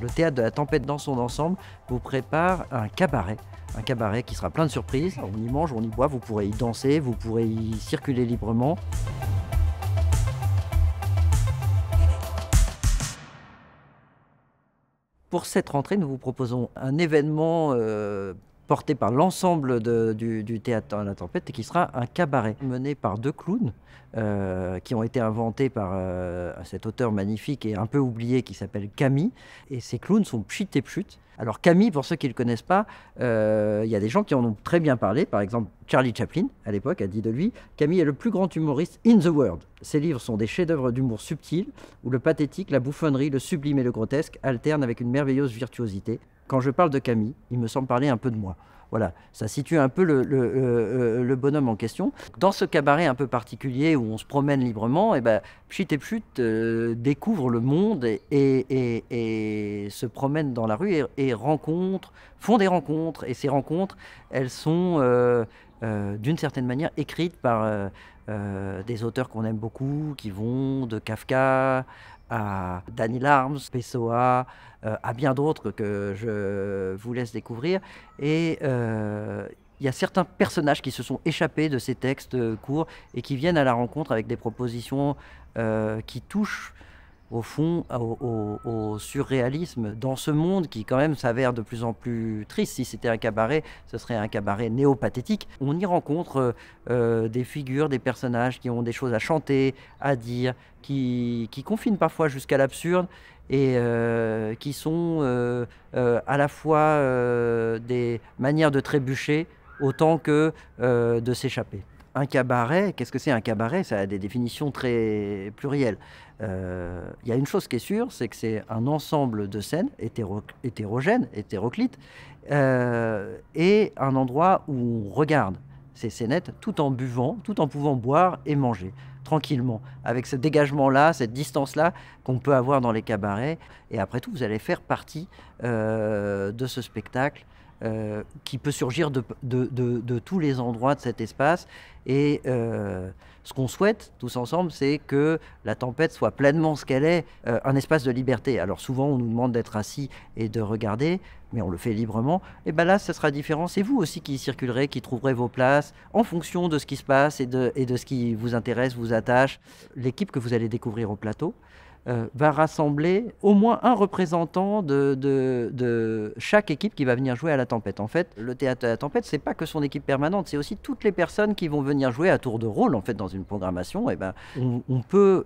Le théâtre de la Tempête dans son ensemble vous prépare un cabaret qui sera plein de surprises. On y mange, on y boit, vous pourrez y danser, vous pourrez y circuler librement. Pour cette rentrée, nous vous proposons un événement porté par l'ensemble du théâtre de la Tempête et qui sera un cabaret mené par 2 clowns qui ont été inventés par cet auteur magnifique et un peu oublié qui s'appelle Camille. Et ces clowns sont Pchit et Pchut. Alors Camille, pour ceux qui ne le connaissent pas, il y a des gens qui en ont très bien parlé. Par exemple, Charlie Chaplin, à l'époque, a dit de lui « Camille est le plus grand humoriste in the world ». Ses livres sont des chefs-d'œuvre d'humour subtil, où le pathétique, la bouffonnerie, le sublime et le grotesque alternent avec une merveilleuse virtuosité. Quand je parle de Camille, il me semble parler un peu de moi. Voilà, ça situe un peu le bonhomme en question. Dans ce cabaret un peu particulier où on se promène librement, Pchit et Pchut découvrent le monde et se promènent dans la rue et font des rencontres. Et ces rencontres, elles sont d'une certaine manière écrites par des auteurs qu'on aime beaucoup, qui vont de Kafka à Daniel Arms, Pessoa, à bien d'autres que je vous laisse découvrir. Et il y a certains personnages qui se sont échappés de ces textes courts et qui viennent à la rencontre avec des propositions qui touchent au fond au surréalisme dans ce monde qui quand même s'avère de plus en plus triste. Si c'était un cabaret, ce serait un cabaret néo-pathétique. On y rencontre des figures, des personnages qui ont des choses à chanter, à dire, qui confinent parfois jusqu'à l'absurde et qui sont à la fois des manières de trébucher autant que de s'échapper. Un cabaret, qu'est-ce que c'est un cabaret? Ça a des définitions très plurielles. Il y a une chose qui est sûre, c'est que c'est un ensemble de scènes hétérogènes, hétéroclites, et un endroit où on regarde ces scénettes tout en buvant, tout en pouvant boire et manger tranquillement, avec ce dégagement-là, cette distance-là qu'on peut avoir dans les cabarets. Et après tout, vous allez faire partie de ce spectacle qui peut surgir de tous les endroits de cet espace. Et ce qu'on souhaite tous ensemble, c'est que la Tempête soit pleinement ce qu'elle est, un espace de liberté. Alors souvent, on nous demande d'être assis et de regarder, mais on le fait librement. Et bien là, ça sera différent. C'est vous aussi qui circulerez, qui trouverez vos places en fonction de ce qui se passe et de ce qui vous intéresse, vous attache. L'équipe que vous allez découvrir au plateau va rassembler au moins un représentant de chaque équipe qui va venir jouer à la Tempête. En fait, le théâtre de la Tempête, c'est pas que son équipe permanente, c'est aussi toutes les personnes qui vont venir jouer à tour de rôle en fait dans une programmation. Et on peut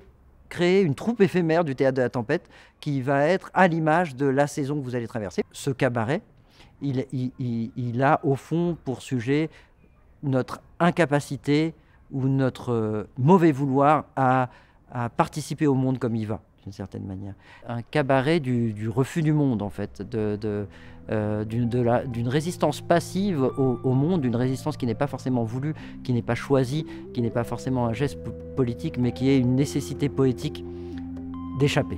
créer une troupe éphémère du théâtre de la Tempête qui va être à l'image de la saison que vous allez traverser. Ce cabaret, il a au fond pour sujet notre incapacité ou notre mauvais vouloir à participer au monde comme il va, d'une certaine manière. Un cabaret du refus du monde, en fait, d'une résistance passive au monde, d'une résistance qui n'est pas forcément voulue, qui n'est pas choisie, qui n'est pas forcément un geste politique, mais qui est une nécessité poétique d'échapper.